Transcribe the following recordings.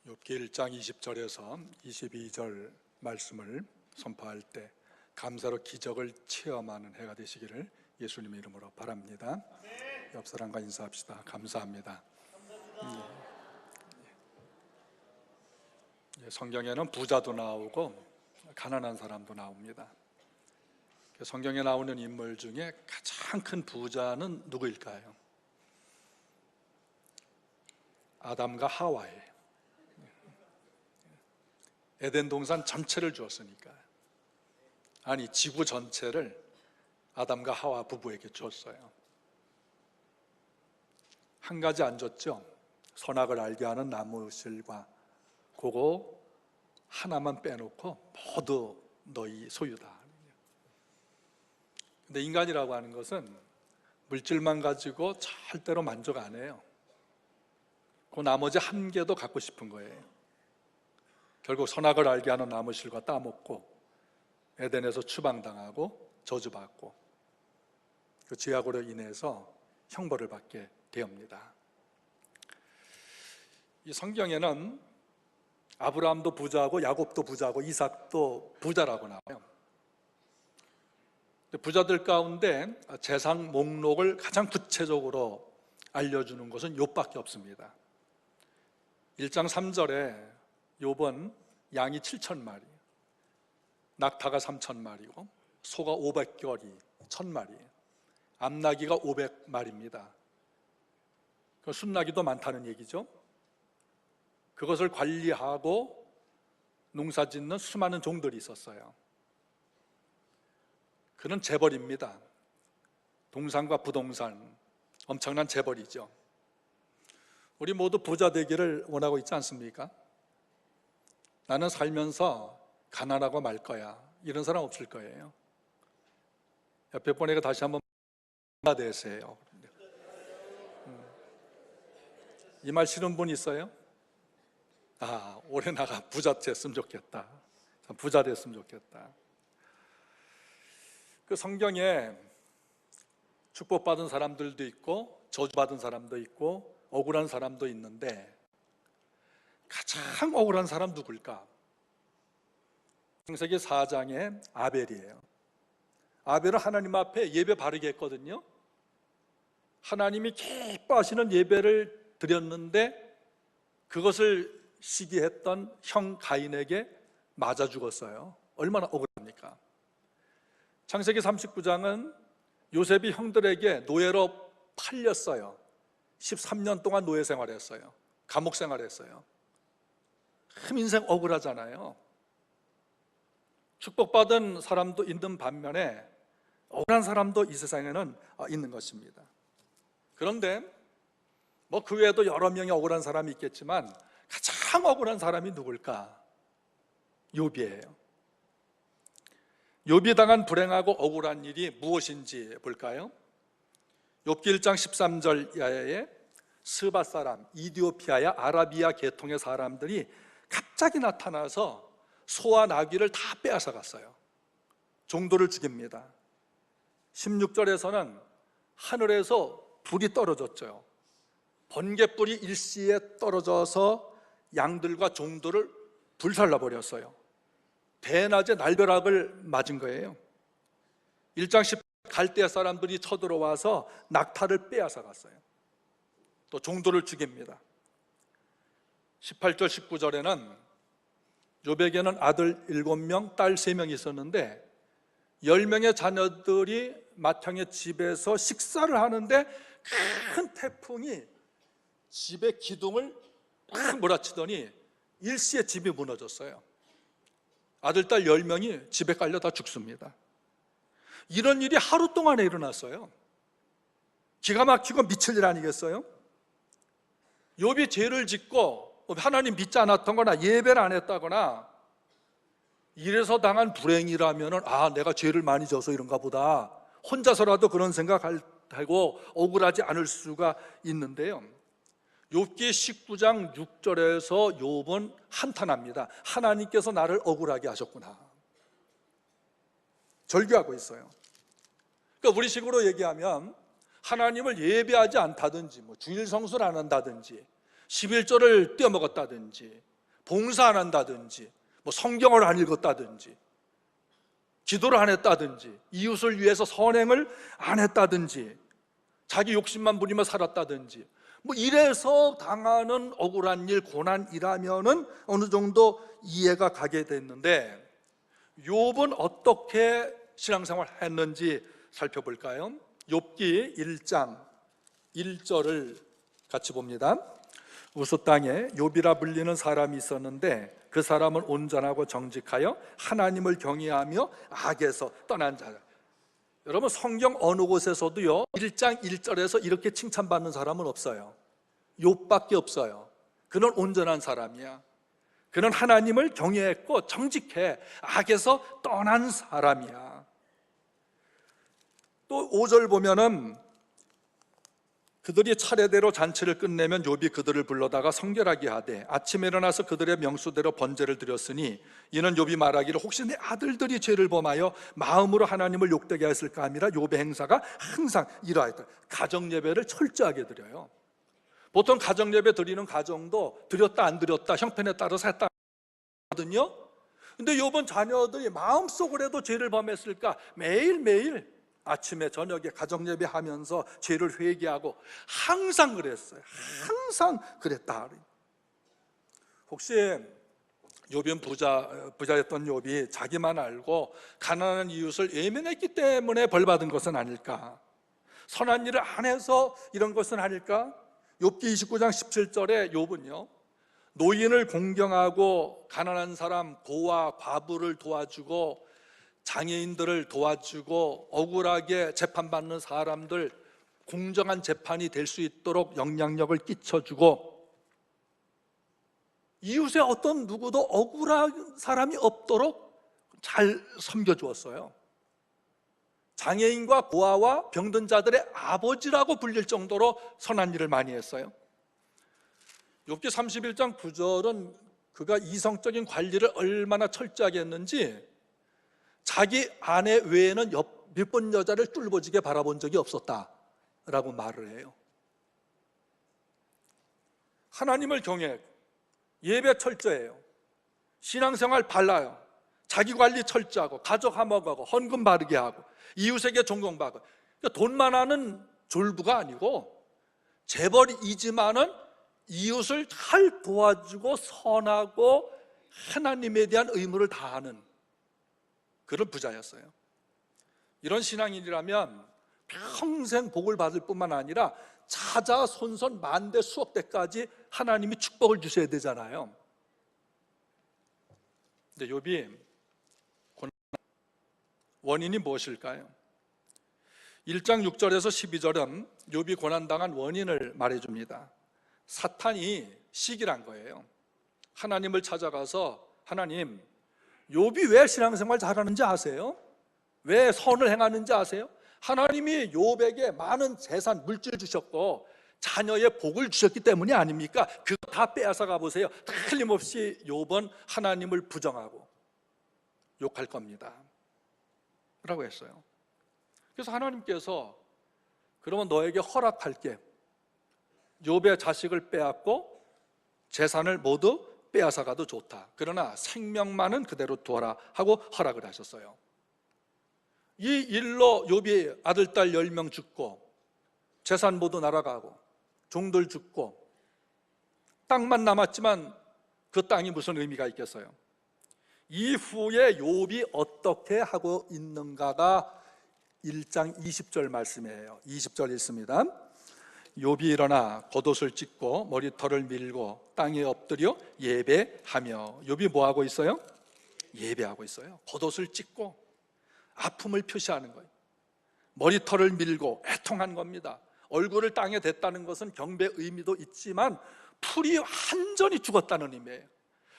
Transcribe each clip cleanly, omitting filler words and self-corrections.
욥기 1장 20절에서 22절 말씀을 선포할 때 감사로 기적을 체험하는 해가 되시기를 예수님의 이름으로 바랍니다. 옆 사람과 인사합시다. 감사합니다. 성경에는 부자도 나오고 가난한 사람도 나옵니다. 성경에 나오는 인물 중에 가장 큰 부자는 누구일까요? 아담과 하와예요. 에덴 동산 전체를 주었으니까. 아니, 지구 전체를 아담과 하와 부부에게 줬어요. 한 가지 안 줬죠? 선악을 알게 하는 나무실과 그거 하나만 빼놓고 모두 너희 소유다. 근데 인간이라고 하는 것은 물질만 가지고 절대로 만족 안 해요. 그 나머지 한 개도 갖고 싶은 거예요. 결국 선악을 알게 하는 나무실과 따먹고 에덴에서 추방당하고 저주받고 그 죄악으로 인해서 형벌을 받게 되옵니다. 이 성경에는 아브라함도 부자고 야곱도 부자고 이삭도 부자라고 나와요. 부자들 가운데 재산 목록을 가장 구체적으로 알려주는 것은 욥밖에 없습니다. 1장 3절에 욥은 양이 7,000마리, 낙타가 3,000마리고 소가 500결이 1,000마리, 암나기가 500마리입니다. 순나기도 많다는 얘기죠. 그것을 관리하고 농사짓는 수많은 종들이 있었어요. 그는 재벌입니다. 동산과 부동산 엄청난 재벌이죠. 우리 모두 부자 되기를 원하고 있지 않습니까? 나는 살면서 가난하고 말 거야, 이런 사람 없을 거예요. 옆에 분에게 다시 한번 부자 되세요. 이 말 싫은 분 있어요? 올해 나가 부자 됐으면 좋겠다. 부자 됐으면 좋겠다. 그 성경에 축복받은 사람들도 있고 저주받은 사람도 있고 억울한 사람도 있는데 가장 억울한 사람 누굴까? 창세기 4장의 아벨이에요. 아벨은 하나님 앞에 예배 바르게 했거든요. 하나님이 기뻐하시는 예배를 드렸는데 그것을 시기했던 형 가인에게 맞아 죽었어요. 얼마나 억울합니까? 창세기 39장은 요셉이 형들에게 노예로 팔렸어요. 13년 동안 노예 생활했어요. 감옥 생활했어요. 참 인생 억울하잖아요. 축복받은 사람도 있는 반면에 억울한 사람도 이 세상에는 있는 것입니다. 그런데 그 외에도 여러 명의 억울한 사람이 있겠지만 가장 억울한 사람이 누굴까? 욥이에요. 욥이 당한 불행하고 억울한 일이 무엇인지 볼까요? 욥기 1장 13절 이하에 스바 사람, 이디오피아의 아라비아 계통의 사람들이 갑자기 나타나서 소와 나귀를 다 빼앗아 갔어요. 종도를 죽입니다. 16절에서는 하늘에서 불이 떨어졌죠. 번갯불이 일시에 떨어져서 양들과 종도를 불살라버렸어요. 대낮에 날벼락을 맞은 거예요. 1장 10절 갈대아 사람들이 쳐들어와서 낙타를 빼앗아 갔어요. 또 종도를 죽입니다. 18절 19절에는 욥에게는 아들 7명, 딸 3명이 있었는데 10명의 자녀들이 맏형의 집에서 식사를 하는데 큰 태풍이 집의 기둥을 막 몰아치더니 일시에 집이 무너졌어요. 아들, 딸 10명이 집에 깔려 다 죽습니다. 이런 일이 하루 동안에 일어났어요. 기가 막히고 미칠 일 아니겠어요? 욥이 죄를 짓고 하나님 믿지 않았거나 예배를 안 했다거나 이래서 당한 불행이라면 내가 죄를 많이 져서 이런가 보다 혼자서라도 그런 생각하고 억울하지 않을 수가 있는데요. 욥기 19장 6절에서 욥은 한탄합니다. 하나님께서 나를 억울하게 하셨구나. 절규하고 있어요. 그러니까 우리식으로 얘기하면 하나님을 예배하지 않다든지 주일 성수를 안 한다든지 11조를 떼어먹었다든지 봉사 안 한다든지, 뭐 성경을 안 읽었다든지, 기도를 안 했다든지, 이웃을 위해서 선행을 안 했다든지, 자기 욕심만 부리며 살았다든지, 뭐 이래서 당하는 억울한 일, 고난이라면은 어느 정도 이해가 가게 됐는데, 욥은 어떻게 신앙생활 했는지 살펴볼까요? 욥기 1장 1절을 같이 봅니다. 우스 땅에 욥이라 불리는 사람이 있었는데 그 사람은 온전하고 정직하여 하나님을 경외하며 악에서 떠난 자라. 여러분, 성경 어느 곳에서도요 1장 1절에서 이렇게 칭찬받는 사람은 없어요. 욥밖에 없어요. 그는 온전한 사람이야. 그는 하나님을 경외했고 정직해 악에서 떠난 사람이야. 또 5절 보면은 그들이 차례대로 잔치를 끝내면 욥이 그들을 불러다가 성결하게 하되 아침에 일어나서 그들의 명수대로 번제를 드렸으니 이는 욥이 말하기를 혹시 내 아들들이 죄를 범하여 마음으로 하나님을 욕되게 했을까 함이라. 욥의 행사가 항상 이러하였다. 가정예배를 철저하게 드려요. 보통 가정예배 드리는 가정도 드렸다 안 드렸다 형편에 따라서 했다 하거든요. 근데 욥은 자녀들이 마음속으로도 죄를 범했을까 매일매일 아침에 저녁에 가정예배 하면서 죄를 회개하고 항상 그랬어요. 항상 그랬다. 혹시 욥은 부자였던 욥이 자기만 알고 가난한 이웃을 외면했기 때문에 벌받은 것은 아닐까? 선한 일을 안 해서 이런 것은 아닐까? 욥기 29장 17절에 욥은요 노인을 공경하고 가난한 사람, 고아, 과부를 도와주고 장애인들을 도와주고 억울하게 재판받는 사람들 공정한 재판이 될 수 있도록 영향력을 끼쳐주고 이웃의 어떤 누구도 억울한 사람이 없도록 잘 섬겨주었어요. 장애인과 고아와 병든 자들의 아버지라고 불릴 정도로 선한 일을 많이 했어요. 욥기 31장 9절은 그가 이성적인 관리를 얼마나 철저하게 했는지 자기 아내 외에는 몇 번 여자를 뚫어지게 바라본 적이 없었다라고 말을 해요. 하나님을 경외, 예배 철저해요. 신앙생활 발라요. 자기 관리 철저하고 가족 화목하고 헌금 바르게 하고 이웃에게 존경받고. 그러니까 돈만 하는 졸부가 아니고 재벌이지만은 이웃을 잘 도와주고 선하고 하나님에 대한 의무를 다하는 그런 부자였어요. 이런 신앙인이라면 평생 복을 받을 뿐만 아니라 자자손손 만대 수억 대까지 하나님이 축복을 주셔야 되잖아요. 근데 욥이 원인이 무엇일까요? 1장 6절에서 12절은 욥이 고난당한 원인을 말해줍니다. 사탄이 시기란 거예요. 하나님을 찾아가서 하나님, 욥이 왜 신앙생활 잘하는지 아세요? 왜 선을 행하는지 아세요? 하나님이 욥에게 많은 재산, 물질 주셨고 자녀의 복을 주셨기 때문이 아닙니까? 그거 다 빼앗아 가보세요. 틀림없이 욥은 하나님을 부정하고 욕할 겁니다 라고 했어요. 그래서 하나님께서 그러면 너에게 허락할게. 욥의 자식을 빼앗고 재산을 모두 빼앗아가도 좋다. 그러나 생명만은 그대로 두어라 하고 허락을 하셨어요. 이 일로 욥이 아들, 딸 10명 죽고 재산 모두 날아가고 종들 죽고 땅만 남았지만 그 땅이 무슨 의미가 있겠어요? 이후에 욥이 어떻게 하고 있는가가 1장 20절 말씀이에요. 20절 있습니다. 욥이 일어나 겉옷을 찢고 머리털을 밀고 땅에 엎드려 예배하며. 욥이 뭐 하고 있어요? 예배하고 있어요. 겉옷을 찢고 아픔을 표시하는 거예요. 머리털을 밀고 애통한 겁니다. 얼굴을 땅에 댔다는 것은 경배 의미도 있지만 풀이 완전히 죽었다는 의미예요.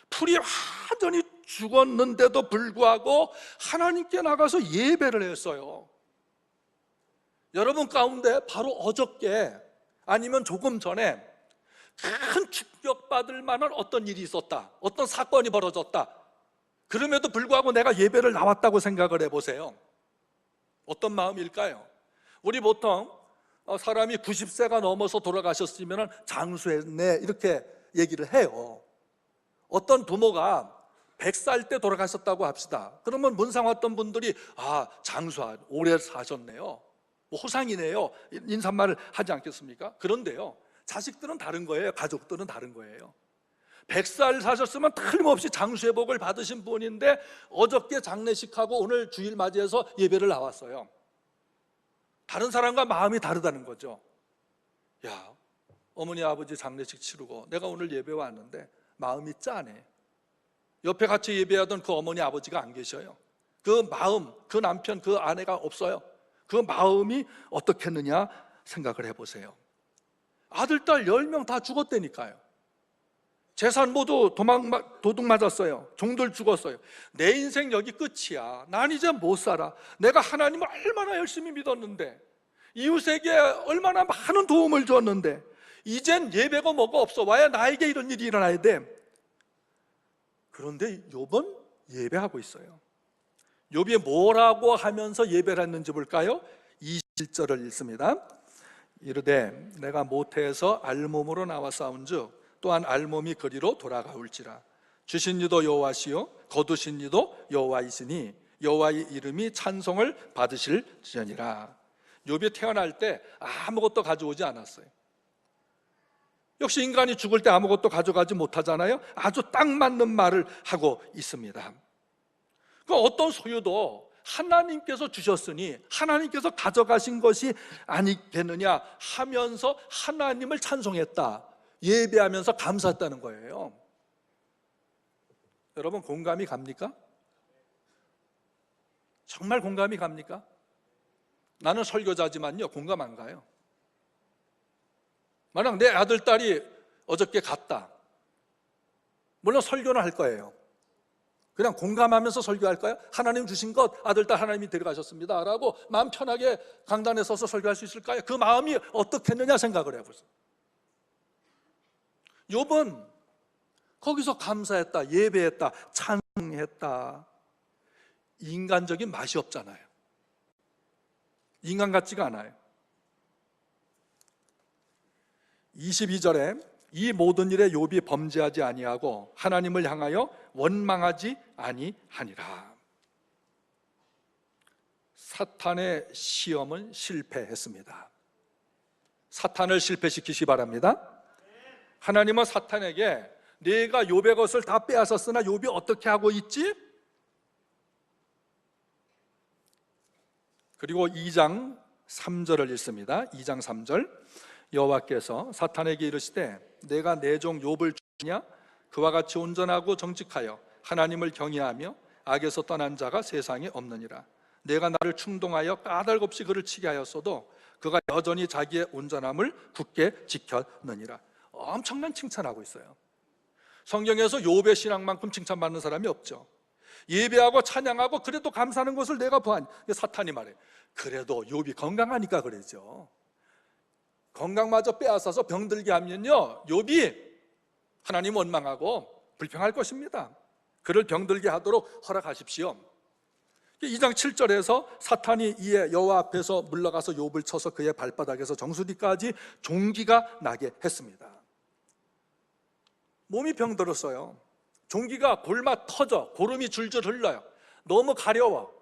풀이 완전히 죽었는데도 불구하고 하나님께 나가서 예배를 했어요. 여러분 가운데 바로 어저께 아니면 조금 전에 큰 충격받을 만한 어떤 일이 있었다, 어떤 사건이 벌어졌다. 그럼에도 불구하고 내가 예배를 나왔다고 생각을 해보세요. 어떤 마음일까요? 우리 보통 사람이 90세가 넘어서 돌아가셨으면 장수했네 이렇게 얘기를 해요. 어떤 부모가 100살 때 돌아가셨다고 합시다. 그러면 문상 왔던 분들이 장수한 오래 사셨네요, 뭐 호상이네요, 인사말을 하지 않겠습니까? 그런데요, 자식들은 다른 거예요. 가족들은 다른 거예요. 100살 사셨으면 틀림없이 장수의 복을 받으신 분인데 어저께 장례식하고 오늘 주일 맞이해서 예배를 나왔어요. 다른 사람과 마음이 다르다는 거죠. 야, 어머니 아버지 장례식 치르고 내가 오늘 예배 왔는데 마음이 짠해. 옆에 같이 예배하던 그 어머니 아버지가 안 계셔요. 그 마음, 그 남편, 그 아내가 없어요. 그 마음이 어떻겠느냐 생각을 해보세요. 아들, 딸 10명 다 죽었다니까요. 재산 모두 도둑 맞았어요. 종들 죽었어요. 내 인생 여기 끝이야. 난 이제 못 살아. 내가 하나님을 얼마나 열심히 믿었는데, 이웃에게 얼마나 많은 도움을 줬는데 이젠 예배가 뭐가 없어. 와야 나에게 이런 일이 일어나야 돼. 그런데 욥은 예배하고 있어요. 욥이 뭐라고 하면서 예배를 했는지 볼까요? 21절을 읽습니다. 이르되 내가 모태에서 알몸으로 나와 싸운즉 또한 알몸이 그리로 돌아가올지라. 주신 이도 여호와시요 거두신 이도 여호와이시니 여호와의 이름이 찬송을 받으실지니라. 욥이 태어날 때 아무것도 가져오지 않았어요. 역시 인간이 죽을 때 아무것도 가져가지 못하잖아요. 아주 딱 맞는 말을 하고 있습니다. 그 어떤 소유도 하나님께서 주셨으니 하나님께서 가져가신 것이 아니겠느냐 하면서 하나님을 찬송했다, 예배하면서 감사했다는 거예요. 여러분, 공감이 갑니까? 정말 공감이 갑니까? 나는 설교자지만요, 공감 안 가요. 만약 내 아들, 딸이 어저께 갔다, 물론 설교는 할 거예요. 그냥 공감하면서 설교할까요? 하나님 주신 것 아들, 딸 하나님이 데려가셨습니다 라고 마음 편하게 강단에 서서 설교할 수 있을까요? 그 마음이 어떻겠느냐 생각을 해보세요. 욥은 거기서 감사했다, 예배했다, 찬송했다. 인간적인 맛이 없잖아요. 인간 같지가 않아요. 22절에 이 모든 일에 욥이 범죄하지 아니하고 하나님을 향하여 원망하지 아니하니라. 사탄의 시험은 실패했습니다. 사탄을 실패시키시 바랍니다. 하나님은 사탄에게 내가 욥의 것을 다 빼앗았으나 욥이 어떻게 하고 있지? 그리고 2장 3절을 읽습니다. 2장 3절. 여호와께서 사탄에게 이르시되 내가 내 종 욥을 주냐? 그와 같이 온전하고 정직하여 하나님을 경외하며 악에서 떠난 자가 세상에 없느니라. 내가 나를 충동하여 까닭없이 그를 치게 하였어도 그가 여전히 자기의 온전함을 굳게 지켰느니라. 엄청난 칭찬하고 있어요. 성경에서 욥의 신앙만큼 칭찬받는 사람이 없죠. 예배하고 찬양하고 그래도 감사하는 것을 내가 보아니. 사탄이 말해, 그래도 욥이 건강하니까 그러죠. 건강마저 빼앗아서 병들게 하면요, 욥이 하나님 원망하고 불평할 것입니다. 그를 병들게 하도록 허락하십시오. 2장 7절에서 사탄이 이에 여호와 앞에서 물러가서 욥을 쳐서 그의 발바닥에서 정수리까지 종기가 나게 했습니다. 몸이 병들었어요. 종기가 골마 터져 고름이 줄줄 흘러요. 너무 가려워.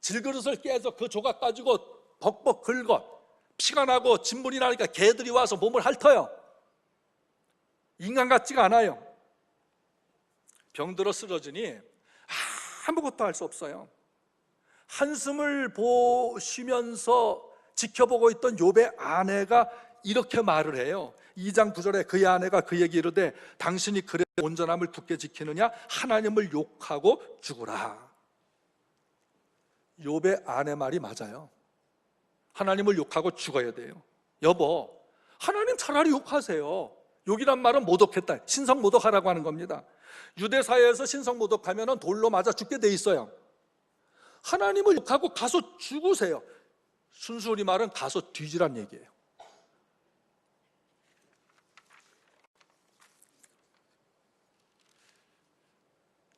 질그릇을 깨서 그 조각 가지고 벅벅 긁어 피가 나고 진물이 나니까 개들이 와서 몸을 핥어요. 인간 같지가 않아요. 병들어 쓰러지니 아무것도 할 수 없어요. 한숨을 쉬면서 지켜보고 있던 욥의 아내가 이렇게 말을 해요. 2장 9절에 그의 아내가 그에게 이르되 당신이 그의 온전함을 굳게 지키느냐? 하나님을 욕하고 죽으라. 욥의 아내 말이 맞아요. 하나님을 욕하고 죽어야 돼요. 여보, 하나님 차라리 욕하세요. 욕이란 말은 모독했다, 신성모독하라고 하는 겁니다. 유대사회에서 신성모독하면 돌로 맞아 죽게 돼 있어요. 하나님을 욕하고 가서 죽으세요. 순수 우리말은 가서 뒤지란 얘기예요.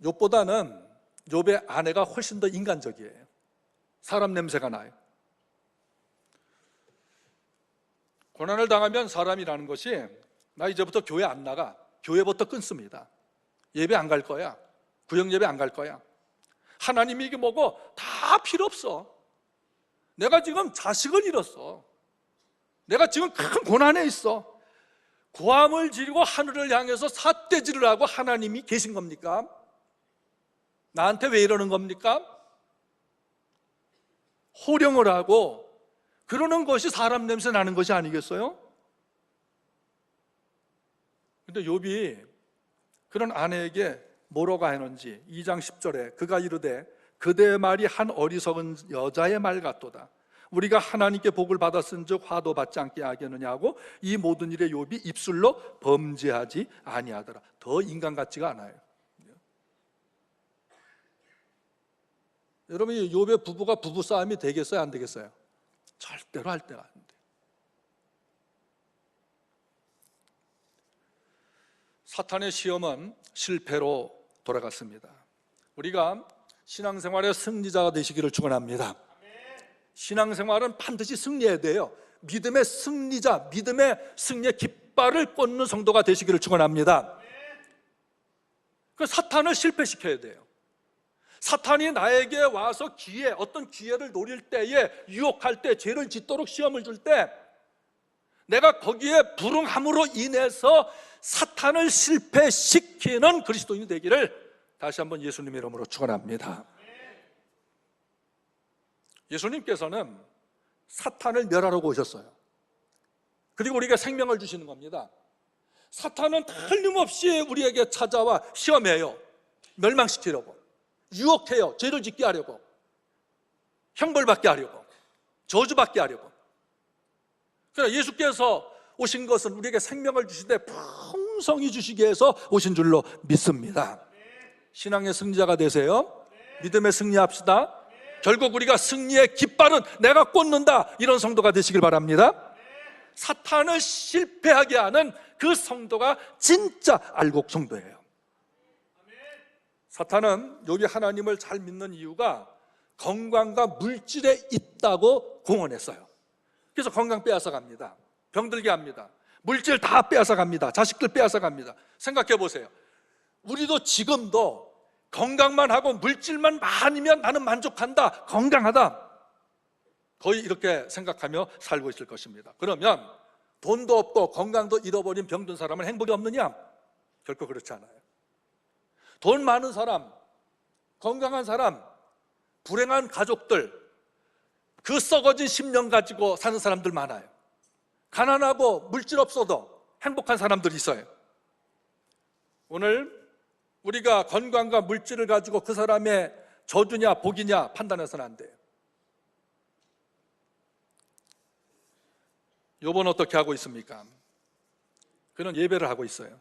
욥보다는 욥의 아내가 훨씬 더 인간적이에요. 사람 냄새가 나요. 고난을 당하면 사람이라는 것이 나 이제부터 교회 안 나가, 교회부터 끊습니다. 예배 안 갈 거야. 구역 예배 안 갈 거야. 하나님이 이게 뭐고 다 필요 없어. 내가 지금 자식을 잃었어. 내가 지금 큰 고난에 있어. 고함을 지르고 하늘을 향해서 삿대질을 하고 하나님이 계신 겁니까? 나한테 왜 이러는 겁니까? 호령을 하고 그러는 것이 사람 냄새 나는 것이 아니겠어요? 근데 욥이 그런 아내에게 뭐라고 하는지 2장 10절에 그가 이르되 그대의 말이 한 어리석은 여자의 말 같도다. 우리가 하나님께 복을 받았은즉 화도 받지 않게 하겠느냐고 이 모든 일에 욥이 입술로 범죄하지 아니하더라. 더 인간 같지가 않아요. 여러분, 이 욥의 부부가 부부싸움이 되겠어요? 안 되겠어요? 절대로 할 때가 안 돼요. 사탄의 시험은 실패로 돌아갔습니다. 우리가 신앙생활의 승리자가 되시기를 축원합니다. 신앙생활은 반드시 승리해야 돼요. 믿음의 승리자, 믿음의 승리의 깃발을 꽂는 성도가 되시기를 축원합니다. 그 사탄을 실패시켜야 돼요. 사탄이 나에게 와서 어떤 기회를 노릴 때에, 유혹할 때, 죄를 짓도록 시험을 줄 때 내가 거기에 불응함으로 인해서 사탄을 실패시키는 그리스도인이 되기를 다시 한번 예수님의 이름으로 축원합니다. 예수님께서는 사탄을 멸하러 오셨어요. 그리고 우리에게 생명을 주시는 겁니다. 사탄은 틀림없이 우리에게 찾아와 시험해요. 멸망시키려고, 유혹해요. 죄를 짓게 하려고, 형벌받게 하려고, 저주받게 하려고. 그러나 예수께서 오신 것은 우리에게 생명을 주시되 풍성히 주시기 위해서 오신 줄로 믿습니다. 신앙의 승리자가 되세요. 믿음의 승리합시다. 결국 우리가 승리의 깃발은 내가 꽂는다, 이런 성도가 되시길 바랍니다. 사탄을 실패하게 하는 그 성도가 진짜 알곡 성도예요. 사탄은 욥이 하나님을 잘 믿는 이유가 건강과 물질에 있다고 공언했어요. 그래서 건강 빼앗아 갑니다. 병들게 합니다. 물질 다 빼앗아 갑니다. 자식들 빼앗아 갑니다. 생각해 보세요. 우리도 지금도 건강만 하고 물질만 많으면 나는 만족한다, 건강하다, 거의 이렇게 생각하며 살고 있을 것입니다. 그러면 돈도 없고 건강도 잃어버린 병든 사람은 행복이 없느냐? 결코 그렇지 않아요. 돈 많은 사람, 건강한 사람, 불행한 가족들, 그 썩어진 10년 가지고 사는 사람들 많아요. 가난하고 물질 없어도 행복한 사람들이 있어요. 오늘 우리가 건강과 물질을 가지고 그 사람의 저주냐 복이냐 판단해서는 안 돼요. 욥은 어떻게 하고 있습니까? 그는 예배를 하고 있어요.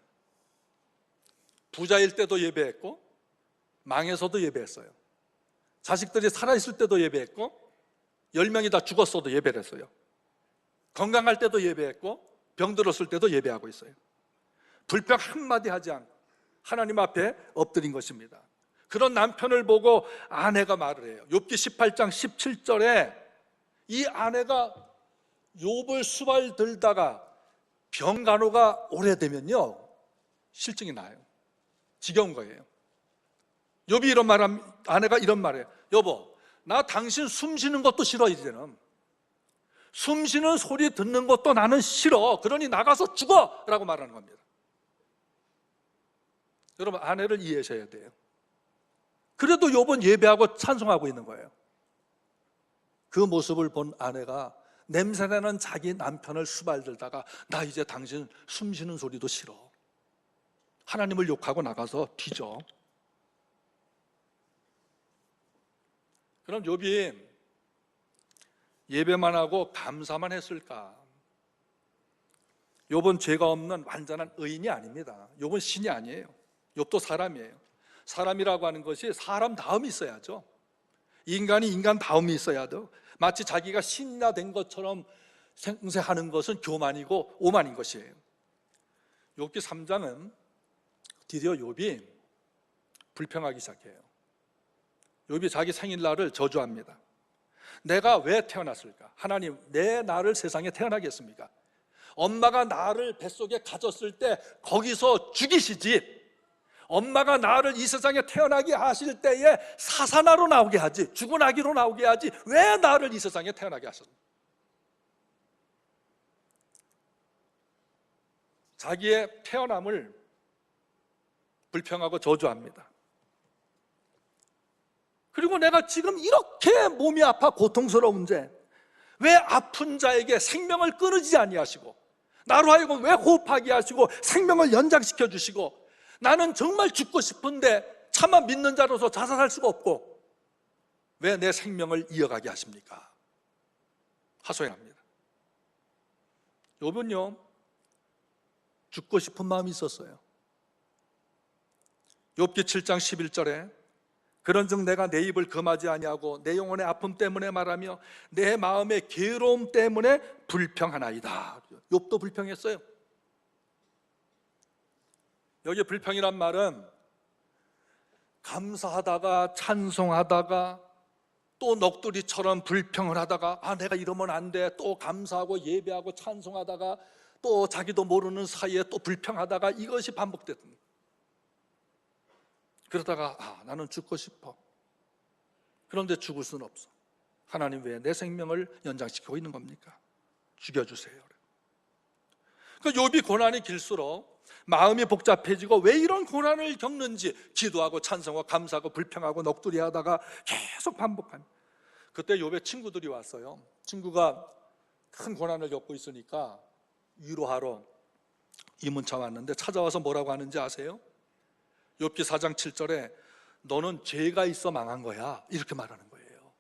부자일 때도 예배했고 망해서도 예배했어요. 자식들이 살아있을 때도 예배했고 10명이 다 죽었어도 예배를 했어요. 건강할 때도 예배했고 병들었을 때도 예배하고 있어요. 불평 한마디 하지 않고 하나님 앞에 엎드린 것입니다. 그런 남편을 보고 아내가 말을 해요. 욥기 18장 17절에 이 아내가 욥을 수발 들다가 병간호가 오래되면요 실증이 나요. 지겨운 거예요. 욥이 이런 말하면, 아내가 이런 말을 해요. 여보, 나 당신 숨 쉬는 것도 싫어. 이제는 숨 쉬는 소리 듣는 것도 나는 싫어. 그러니 나가서 죽어! 라고 말하는 겁니다. 여러분, 아내를 이해하셔야 돼요. 그래도 욥은 예배하고 찬송하고 있는 거예요. 그 모습을 본 아내가 냄새나는 자기 남편을 수발들다가 나 이제 당신 숨 쉬는 소리도 싫어. 하나님을 욕하고 나가서 뒤져. 그럼 욥이 예배만 하고 감사만 했을까? 욥은 죄가 없는 완전한 의인이 아닙니다. 욥은 신이 아니에요. 욥도 사람이에요. 사람이라고 하는 것이 사람다움이 있어야죠. 인간이 인간다움이 있어야 돼요. 마치 자기가 신이나 된 것처럼 생세하는 것은 교만이고 오만인 것이에요. 욥기 3장은 드디어 욥이 불평하기 시작해요. 욥이 자기 생일날을 저주합니다. 내가 왜 태어났을까? 하나님, 내 나를 세상에 태어나겠습니까? 엄마가 나를 뱃속에 가졌을 때 거기서 죽이시지, 엄마가 나를 이 세상에 태어나게 하실 때에 사사나로 나오게 하지, 죽은 아기로 나오게 하지, 왜 나를 이 세상에 태어나게 하셨나? 자기의 태어남을 불평하고 저주합니다. 그리고 내가 지금 이렇게 몸이 아파 고통스러운데 왜 아픈 자에게 생명을 끊으지 아니하시고, 나로 하여금 왜 호흡하게 하시고 생명을 연장시켜 주시고, 나는 정말 죽고 싶은데 차마 믿는 자로서 자살할 수가 없고 왜 내 생명을 이어가게 하십니까? 하소연합니다. 욥은요, 죽고 싶은 마음이 있었어요. 욥기 7장 11절에 그런즉 내가 내 입을 금하지 아니하고 내 영혼의 아픔 때문에 말하며 내 마음의 괴로움 때문에 불평하나이다. 욥도 불평했어요. 여기 불평이란 말은 감사하다가 찬송하다가 또 넋두리처럼 불평을 하다가 내가 이러면 안 돼, 또 감사하고 예배하고 찬송하다가 또 자기도 모르는 사이에 또 불평하다가 이것이 반복됐던, 그러다가 나는 죽고 싶어. 그런데 죽을 수는 없어. 하나님 왜 내 생명을 연장시키고 있는 겁니까? 죽여주세요. 그 욥이 고난이 길수록 마음이 복잡해지고 왜 이런 고난을 겪는지 기도하고 찬송하고 감사하고 불평하고 넋두리하다가 계속 반복합니다. 그때 욥의 친구들이 왔어요. 친구가 큰 고난을 겪고 있으니까 위로하러 이문차 왔는데 찾아와서 뭐라고 하는지 아세요? 욥기 4장 7절에 너는 죄가 있어 망한 거야, 이렇게 말하는 거예요.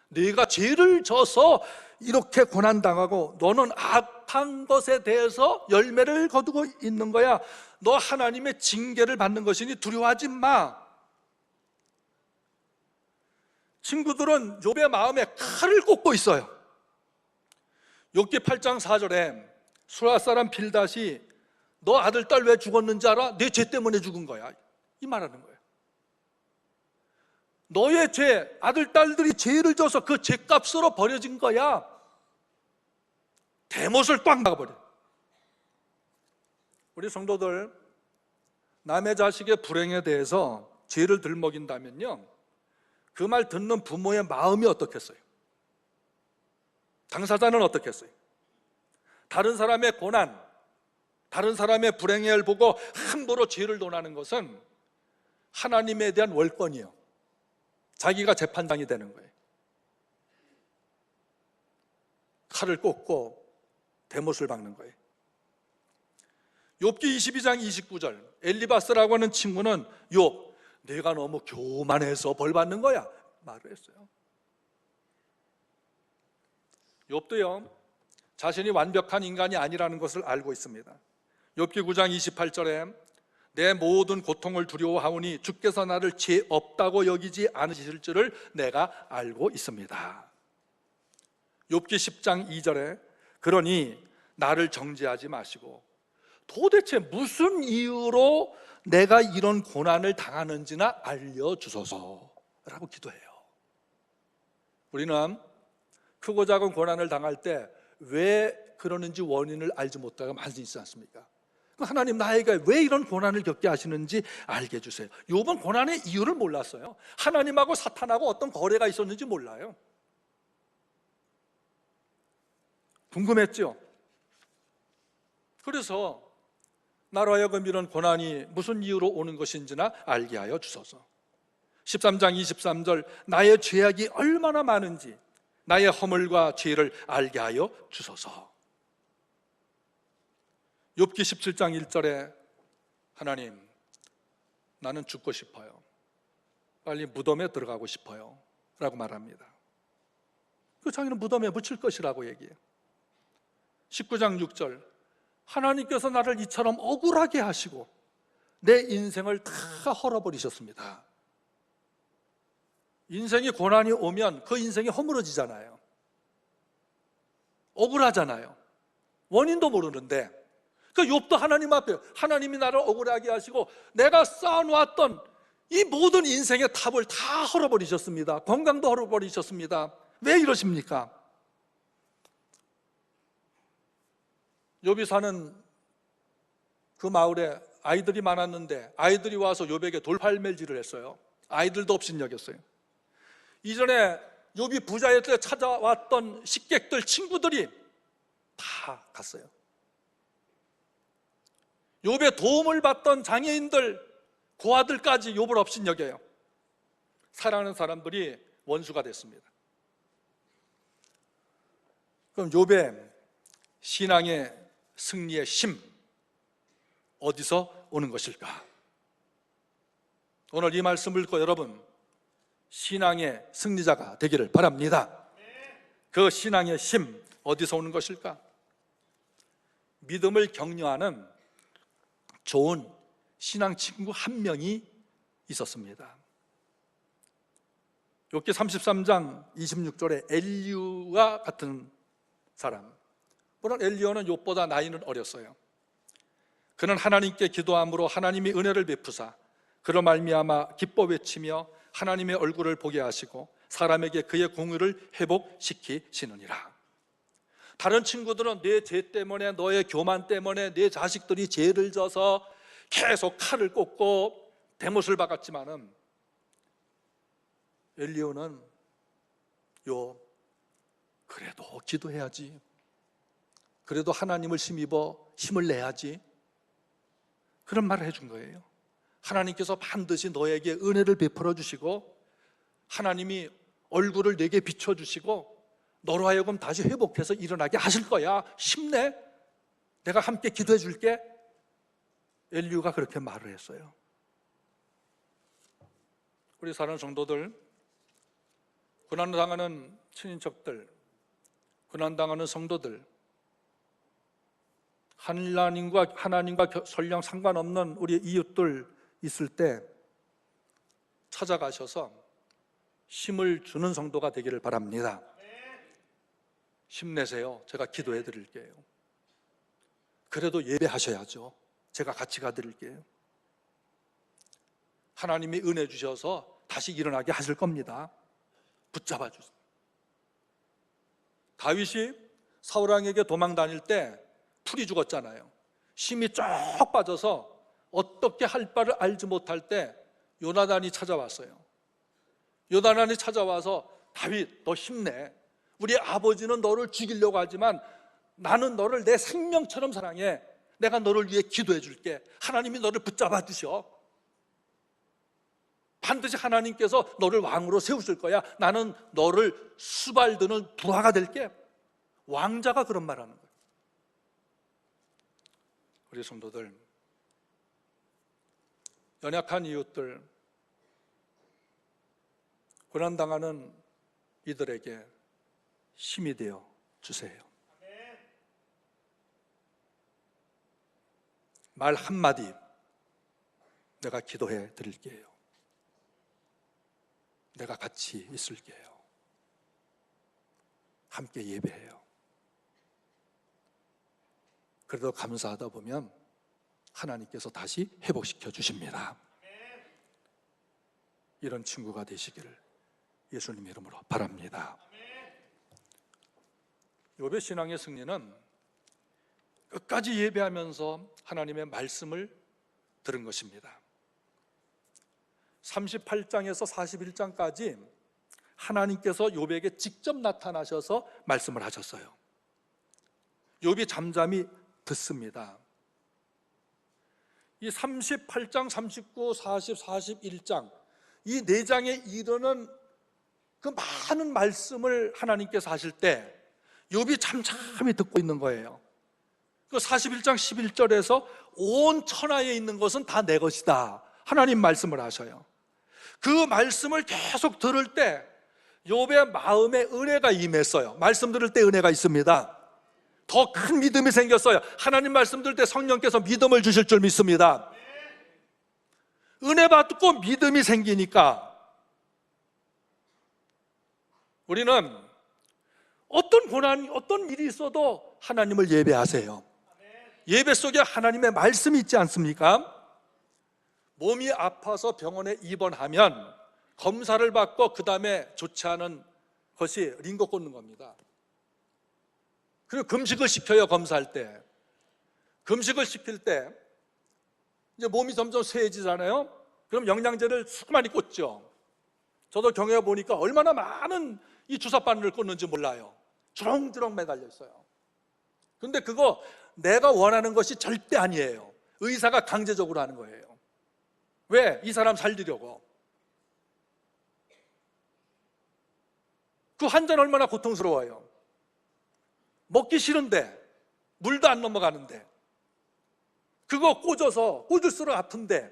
네가 죄를 져서 이렇게 고난당하고 너는 악한 것에 대해서 열매를 거두고 있는 거야. 너 하나님의 징계를 받는 것이니 두려워하지 마. 친구들은 욥의 마음에 칼을 꽂고 있어요. 욥기 8장 4절에 수라 사람 빌닷이 너 아들 딸 왜 죽었는지 알아? 내 죄 때문에 죽은 거야, 이 말하는 거예요. 너의 죄, 아들 딸들이 죄를 져서 그 죄값으로 버려진 거야. 대못을 꽉 막아버려. 우리 성도들, 남의 자식의 불행에 대해서 죄를 들먹인다면요, 그 말 듣는 부모의 마음이 어떻겠어요? 당사자는 어떻겠어요? 다른 사람의 고난, 다른 사람의 불행을 보고 함부로 죄를 논하는 것은 하나님에 대한 월권이에요. 자기가 재판장이 되는 거예요. 칼을 꽂고 대못을 박는 거예요. 욥기 22장 29절, 엘리바스라고 하는 친구는 욥, 내가 너무 교만해서 벌 받는 거야, 말을 했어요. 욥도요, 자신이 완벽한 인간이 아니라는 것을 알고 있습니다. 욥기 9장 28절에 내 모든 고통을 두려워하오니 주께서 나를 죄 없다고 여기지 않으실 줄을 내가 알고 있습니다. 욥기 10장 2절에 그러니 나를 정죄하지 마시고 도대체 무슨 이유로 내가 이런 고난을 당하는지나 알려주소서라고 기도해요. 우리는 크고 작은 고난을 당할 때 왜 그러는지 원인을 알지 못하고 많이 있지 않습니까? 하나님 나에게 왜 이런 고난을 겪게 하시는지 알게 해주세요. 욥은 고난의 이유를 몰랐어요. 하나님하고 사탄하고 어떤 거래가 있었는지 몰라요. 궁금했죠. 그래서 나로 하여금 이런 고난이 무슨 이유로 오는 것인지나 알게 하여 주소서. 13장 23절, 나의 죄악이 얼마나 많은지 나의 허물과 죄를 알게 하여 주소서. 욥기 17장 1절에 하나님, 나는 죽고 싶어요. 빨리 무덤에 들어가고 싶어요 라고 말합니다. 그 자기는 무덤에 묻힐 것이라고 얘기해요. 19장 6절, 하나님께서 나를 이처럼 억울하게 하시고 내 인생을 다 헐어버리셨습니다. 인생이 고난이 오면 그 인생이 허물어지잖아요. 억울하잖아요. 원인도 모르는데. 그 욥도 하나님 앞에 하나님이 나를 억울하게 하시고 내가 쌓아놓았던 이 모든 인생의 탑을 다 헐어버리셨습니다. 건강도 헐어버리셨습니다. 왜 이러십니까? 욥이 사는 그 마을에 아이들이 많았는데 아이들이 와서 욥에게 돌팔매질을 했어요. 아이들도 업신여겼어요. 이전에 욥이 부자였을 때 찾아왔던 식객들, 친구들이 다 갔어요. 욥의 도움을 받던 장애인들, 고아들까지 욥을 업신여겨요. 사랑하는 사람들이 원수가 됐습니다. 그럼 욥의 신앙의 승리의 심, 어디서 오는 것일까? 오늘 이 말씀을 듣고 여러분 신앙의 승리자가 되기를 바랍니다. 그 신앙의 심, 어디서 오는 것일까? 믿음을 격려하는 좋은 신앙 친구 한 명이 있었습니다. 욥기 33장 26절에 엘리후와 같은 사람, 물론 엘리후는 욥보다 나이는 어렸어요. 그는 하나님께 기도함으로 하나님이 은혜를 베푸사 그로 말미암아 기뻐 외치며 하나님의 얼굴을 보게 하시고 사람에게 그의 공의를 회복시키시느니라. 다른 친구들은 내 죄 때문에, 너의 교만 때문에 내 자식들이 죄를 져서 계속 칼을 꽂고 대못을 박았지만은 엘리후는 그래도 기도해야지, 그래도 하나님을 힘입어 힘을 내야지, 그런 말을 해준 거예요. 하나님께서 반드시 너에게 은혜를 베풀어 주시고 하나님이 얼굴을 내게 비춰주시고 너로 하여금 다시 회복해서 일어나게 하실 거야. 힘내, 내가 함께 기도해 줄게. 엘리후가 그렇게 말을 했어요. 우리 사랑하는 성도들, 고난당하는 친인척들, 고난당하는 성도들, 하나님과 설령 상관없는 우리 이웃들 있을 때 찾아가셔서 힘을 주는 성도가 되기를 바랍니다. 힘내세요. 제가 기도해 드릴게요. 그래도 예배하셔야죠. 제가 같이 가드릴게요. 하나님이 은혜 주셔서 다시 일어나게 하실 겁니다. 붙잡아 주세요. 다윗이 사울 왕에게 도망 다닐 때 풀이 죽었잖아요. 힘이 쫙 빠져서 어떻게 할 바를 알지 못할 때 요나단이 찾아왔어요. 요나단이 찾아와서 다윗, 너 힘내. 우리 아버지는 너를 죽이려고 하지만 나는 너를 내 생명처럼 사랑해. 내가 너를 위해 기도해 줄게. 하나님이 너를 붙잡아 주셔. 반드시 하나님께서 너를 왕으로 세우실 거야. 나는 너를 수발드는 부하가 될게. 왕자가 그런 말 하는 거예요. 우리 성도들, 연약한 이웃들, 고난당하는 이들에게 힘이 되어 주세요. 말 한마디 내가 기도해 드릴게요. 내가 같이 있을게요. 함께 예배해요. 그래도 감사하다 보면 하나님께서 다시 회복시켜 주십니다. 이런 친구가 되시기를 예수님 이름으로 바랍니다. 욥의 신앙의 승리는 끝까지 예배하면서 하나님의 말씀을 들은 것입니다. 38장에서 41장까지 하나님께서 욥에게 직접 나타나셔서 말씀을 하셨어요. 욥이 잠잠히 듣습니다. 이 38장, 39, 40, 41장 이 4장에 이르는 그 많은 말씀을 하나님께서 하실 때 욥이 잠잠히 듣고 있는 거예요. 그 41장 11절에서 온 천하에 있는 것은 다 내 것이다, 하나님 말씀을 하셔요. 그 말씀을 계속 들을 때 욥의 마음에 은혜가 임했어요. 말씀 들을 때 은혜가 있습니다. 더 큰 믿음이 생겼어요. 하나님 말씀 들을 때 성령께서 믿음을 주실 줄 믿습니다. 은혜 받고 믿음이 생기니까 우리는 어떤 고난이, 어떤 일이 있어도 하나님을 예배하세요. 예배 속에 하나님의 말씀이 있지 않습니까? 몸이 아파서 병원에 입원하면 검사를 받고 그 다음에 좋지 않은 것이 링거 꽂는 겁니다. 그리고 금식을 시켜요. 검사할 때 금식을 시킬 때 이제 몸이 점점 쇠해지잖아요. 그럼 영양제를 수많이 꽂죠. 저도 경험해 보니까 얼마나 많은 이 주사바늘을 꽂는지 몰라요. 주렁주렁 매달려 있어요. 근데 그거 내가 원하는 것이 절대 아니에요. 의사가 강제적으로 하는 거예요. 왜? 이 사람 살리려고. 그 환자는 얼마나 고통스러워요. 먹기 싫은데, 물도 안 넘어가는데, 그거 꽂아서 꽂을수록 아픈데,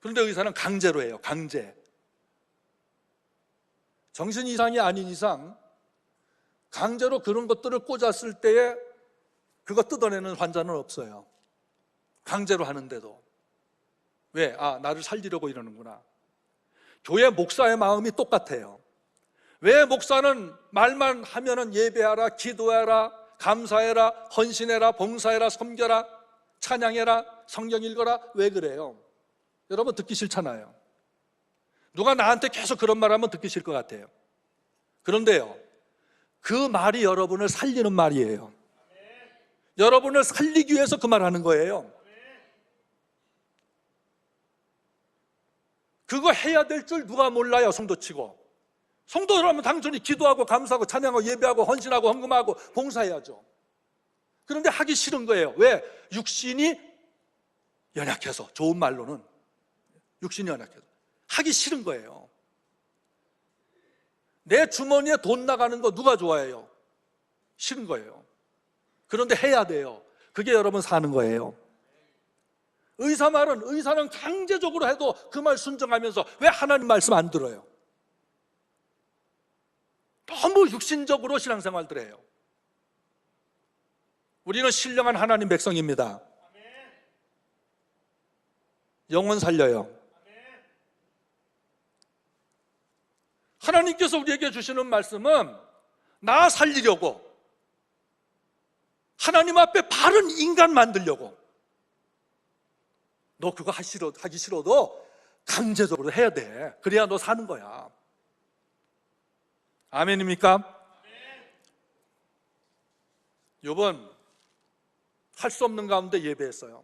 그런데 의사는 강제로 해요. 강제. 정신 이상이 아닌 이상 강제로 그런 것들을 꽂았을 때에 그거 뜯어내는 환자는 없어요. 강제로 하는데도. 왜? 아, 나를 살리려고 이러는구나. 교회 목사의 마음이 똑같아요. 왜 목사는 말만 하면은 예배하라, 기도해라, 감사해라, 헌신해라, 봉사해라, 섬겨라, 찬양해라, 성경 읽어라? 왜 그래요? 여러분 듣기 싫잖아요. 누가 나한테 계속 그런 말 하면 듣기 싫을 것 같아요. 그런데요, 그 말이 여러분을 살리는 말이에요. 여러분을 살리기 위해서 그 말 하는 거예요. 그거 해야 될 줄 누가 몰라요, 성도치고. 성도라면 당연히 기도하고 감사하고 찬양하고 예배하고 헌신하고 헌금하고 봉사해야죠. 그런데 하기 싫은 거예요. 왜? 육신이 연약해서. 좋은 말로는 육신이 연약해서 하기 싫은 거예요. 내 주머니에 돈 나가는 거 누가 좋아해요? 싫은 거예요. 그런데 해야 돼요. 그게 여러분 사는 거예요. 의사는 강제적으로 해도 그 말 순종하면서 왜 하나님 말씀 안 들어요? 너무 육신적으로 신앙생활들 해요. 우리는 신령한 하나님 백성입니다. 영혼 살려요. 하나님께서 우리에게 주시는 말씀은 나 살리려고, 하나님 앞에 바른 인간 만들려고. 너 그거 하기 싫어도 강제적으로 해야 돼. 그래야 너 사는 거야. 아멘입니까? 요번 할 수 없는 가운데 예배했어요.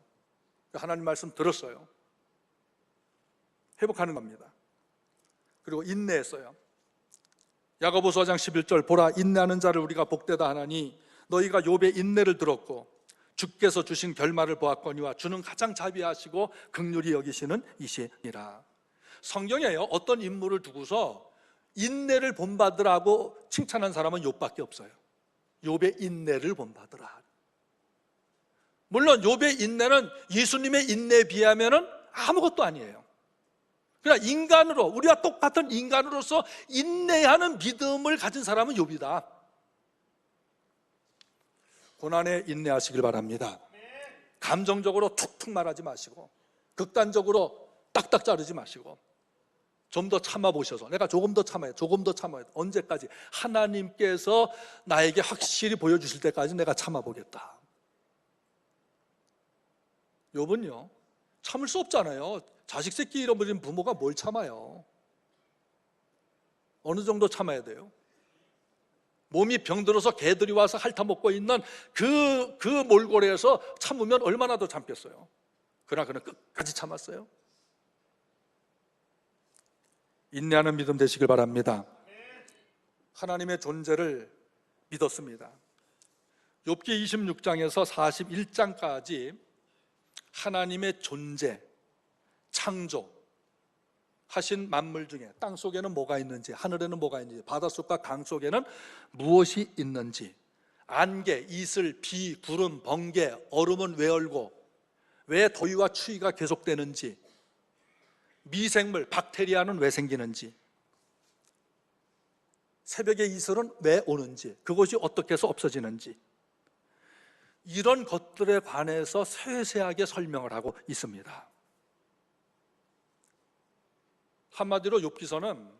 하나님 말씀 들었어요. 회복하는 겁니다. 그리고 인내했어요. 야고보서 4장 11절, 보라 인내하는 자를 우리가 복되다 하나니 너희가 욥의 인내를 들었고 주께서 주신 결말을 보았거니와 주는 가장 자비하시고 긍휼히 여기시는 이시니라. 성경에요, 어떤 인물을 두고서 인내를 본받으라고 칭찬한 사람은 욥밖에 없어요. 욥의 인내를 본받으라. 물론 욥의 인내는 예수님의 인내에 비하면 아무것도 아니에요. 그냥 인간으로, 우리와 똑같은 인간으로서 인내하는 믿음을 가진 사람은 욥이다. 고난에 인내하시길 바랍니다. 감정적으로 툭툭 말하지 마시고, 극단적으로 딱딱 자르지 마시고, 좀 더 참아보셔서, 내가 조금 더 참아요, 조금 더 참아요. 언제까지? 하나님께서 나에게 확실히 보여주실 때까지 내가 참아보겠다. 욥은요, 참을 수 없잖아요. 자식 새끼 잃어버린 부모가 뭘 참아요? 어느 정도 참아야 돼요? 몸이 병들어서 개들이 와서 핥아먹고 있는 그 몰골에서 참으면 얼마나 더 참겠어요? 그러나 그는 끝까지 참았어요. 인내하는 믿음 되시길 바랍니다. 하나님의 존재를 믿었습니다. 욥기 26장에서 41장까지 하나님의 존재, 창조 하신 만물 중에 땅 속에는 뭐가 있는지, 하늘에는 뭐가 있는지, 바닷속과 강 속에는 무엇이 있는지, 안개, 이슬, 비, 구름, 번개, 얼음은 왜 얼고 왜 더위와 추위가 계속되는지, 미생물, 박테리아는 왜 생기는지, 새벽의 이슬은 왜 오는지, 그것이 어떻게 해서 없어지는지, 이런 것들에 관해서 세세하게 설명을 하고 있습니다. 한마디로 욥기서는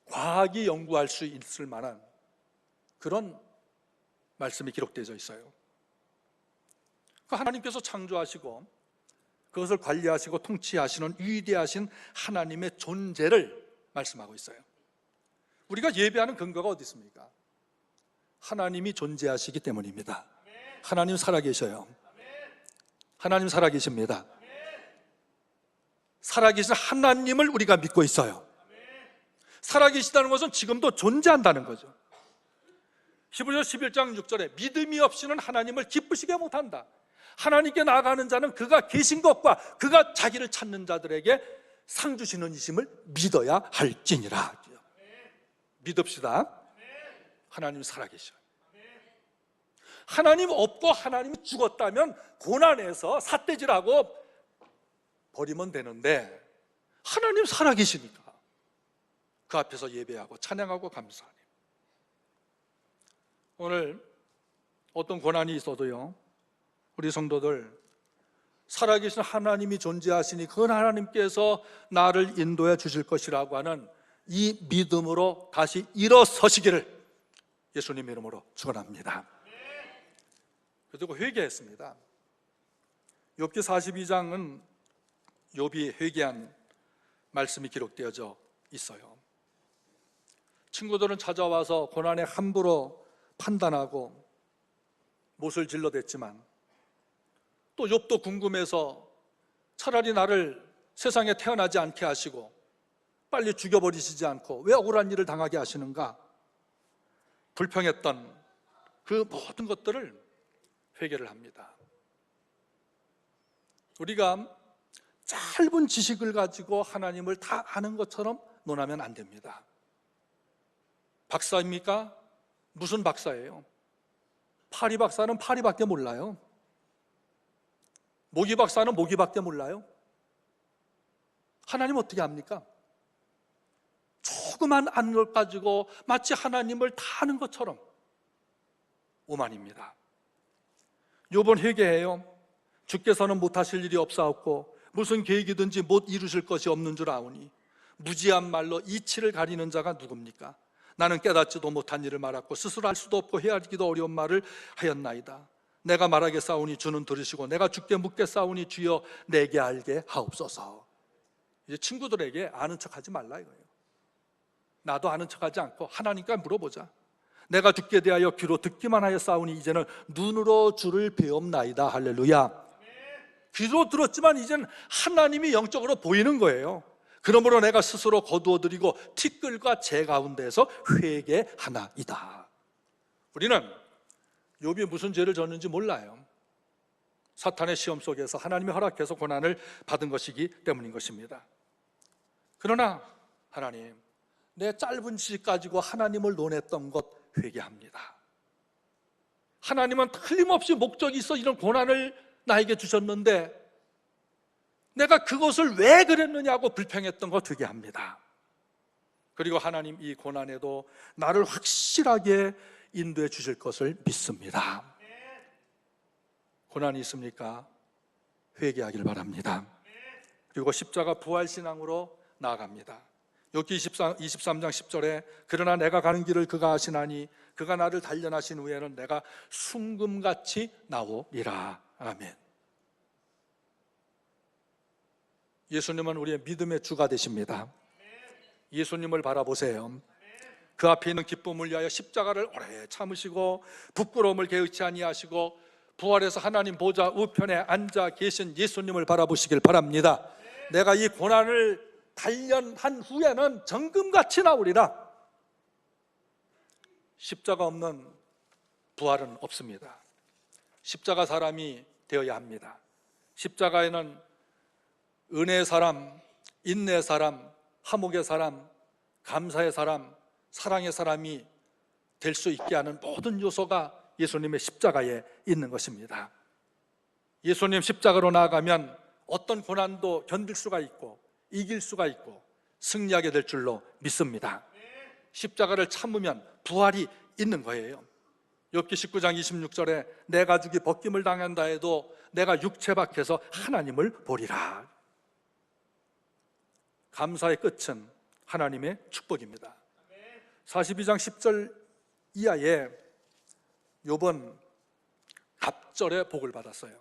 과학이 연구할 수 있을 만한 그런 말씀이 기록되어 있어요. 하나님께서 창조하시고 그것을 관리하시고 통치하시는 위대하신 하나님의 존재를 말씀하고 있어요. 우리가 예배하는 근거가 어디 있습니까? 하나님이 존재하시기 때문입니다. 하나님 살아계셔요. 하나님 살아계십니다. 살아계신 하나님을 우리가 믿고 있어요. 살아계시다는 것은 지금도 존재한다는 거죠. 히브리서 11장 6절에 믿음이 없이는 하나님을 기쁘시게 못한다. 하나님께 나아가는 자는 그가 계신 것과 그가 자기를 찾는 자들에게 상 주시는 이심을 믿어야 할지니라. 믿읍시다. 하나님 살아계셔요. 하나님 없고 하나님이 죽었다면 고난에서 삿대질하고 버리면 되는데 하나님 살아계시니까 그 앞에서 예배하고 찬양하고 감사하니, 오늘 어떤 고난이 있어도요, 우리 성도들 살아계신 하나님이 존재하시니 그 하나님께서 나를 인도해 주실 것이라고 하는 이 믿음으로 다시 일어서시기를 예수님 이름으로 축원합니다. 그리고 회개했습니다. 욥기 42장은 욥이 회개한 말씀이 기록되어져 있어요. 친구들은 찾아와서 고난에 함부로 판단하고 못을 질러댔지만 또 욥도 궁금해서 차라리 나를 세상에 태어나지 않게 하시고 빨리 죽여버리시지 않고 왜 억울한 일을 당하게 하시는가, 불평했던 그 모든 것들을 회개를 합니다. 우리가 짧은 지식을 가지고 하나님을 다 아는 것처럼 논하면 안 됩니다. 박사입니까? 무슨 박사예요? 파리 박사는 파리밖에 몰라요. 모기 박사는 모기밖에 몰라요. 하나님 어떻게 합니까? 조그만 아는 것 가지고 마치 하나님을 다 아는 것처럼 오만입니다. 욥은 회개해요. 주께서는 못하실 일이 없사옵고 무슨 계획이든지 못 이루실 것이 없는 줄 아오니 무지한 말로 이치를 가리는 자가 누굽니까? 나는 깨닫지도 못한 일을 말하고 스스로 알 수도 없고 헤아리기도 어려운 말을 하였나이다. 내가 말하겠사오니 주는 들으시고 내가 주께 묻겠사오니 주여 내게 알게 하옵소서. 이제 친구들에게 아는 척하지 말라 이거예요. 나도 아는 척하지 않고 하나님께 물어보자. 내가 주께 대하여 귀로 듣기만 하였사오니 이제는 눈으로 주를 배옵나이다. 할렐루야. 귀로 들었지만 이제는 하나님이 영적으로 보이는 거예요. 그러므로 내가 스스로 거두어드리고 티끌과 재 가운데서 회개하나이다. 우리는 욥이 무슨 죄를 졌는지 몰라요. 사탄의 시험 속에서 하나님이 허락해서 고난을 받은 것이기 때문인 것입니다. 그러나 하나님, 내 짧은 지식 가지고 하나님을 논했던 것 회개합니다. 하나님은 틀림없이 목적이 있어 이런 고난을 나에게 주셨는데 내가 그것을 왜 그랬느냐고 불평했던 것 회개합니다. 그리고 하나님 이 고난에도 나를 확실하게 인도해 주실 것을 믿습니다. 고난이 있습니까? 회개하길 바랍니다. 그리고 십자가 부활신앙으로 나아갑니다. 욥기 23장 10절에 그러나 내가 가는 길을 그가 아시나니 그가 나를 단련하신 후에는 내가 순금같이 나오리라. 아멘. 예수님은 우리의 믿음의 주가 되십니다. 예수님을 바라보세요. 그 앞에 있는 기쁨을 위하여 십자가를 오래 참으시고 부끄러움을 개의치 아니하시고 부활해서 하나님 보좌 우편에 앉아 계신 예수님을 바라보시길 바랍니다. 내가 이 고난을 단련한 후에는 정금같이 나오리라. 십자가 없는 부활은 없습니다. 십자가 사람이 되어야 합니다. 십자가에는 은혜의 사람, 인내의 사람, 화목의 사람, 감사의 사람, 사랑의 사람이 될 수 있게 하는 모든 요소가 예수님의 십자가에 있는 것입니다. 예수님 십자가로 나아가면 어떤 고난도 견딜 수가 있고 이길 수가 있고 승리하게 될 줄로 믿습니다. 십자가를 참으면 부활이 있는 거예요. 욥기 19장 26절에 내 가죽이 벗김을 당한다 해도 내가 육체 밖에서 하나님을 보리라. 감사의 끝은 하나님의 축복입니다. 42장 10절 이하에 욥은 갑절의 복을 받았어요.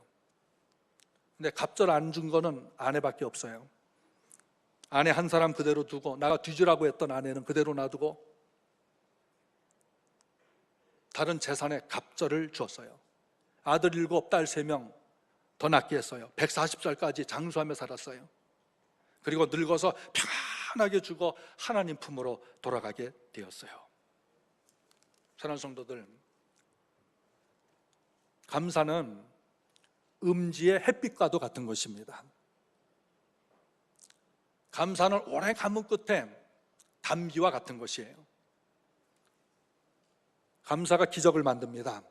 근데 갑절 안 준 거는 아내밖에 없어요. 아내 한 사람 그대로 두고 나가 뒤지라고 했던 아내는 그대로 놔두고 다른 재산에 갑절을 주었어요. 아들 7, 딸 3명 더 낫게 했어요. 140살까지 장수하며 살았어요. 그리고 늙어서 편하게 죽어 하나님 품으로 돌아가게 되었어요. 사랑하는 성도들, 감사는 음지의 햇빛과도 같은 것입니다. 감사는 오래 감은 끝에 담비와 같은 것이에요. 감사가 기적을 만듭니다.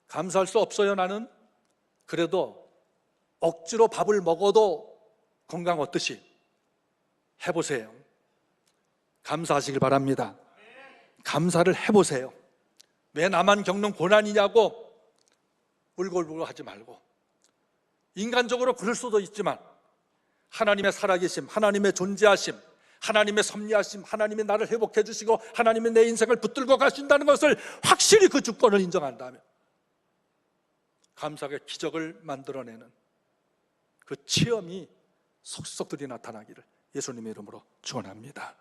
감사할 수 없어요. 나는 그래도 억지로 밥을 먹어도 건강 어떠시? 해보세요. 감사하시길 바랍니다. 감사를 해보세요. 왜 나만 겪는 고난이냐고 울골불골 하지 말고, 인간적으로 그럴 수도 있지만 하나님의 살아계심, 하나님의 존재하심, 하나님의 섭리하심, 하나님이 나를 회복해 주시고 하나님이 내 인생을 붙들고 가신다는 것을 확실히 그 주권을 인정한다면 감사가 기적을 만들어내는 그 체험이 속속들이 나타나기를 예수님의 이름으로 축원합니다.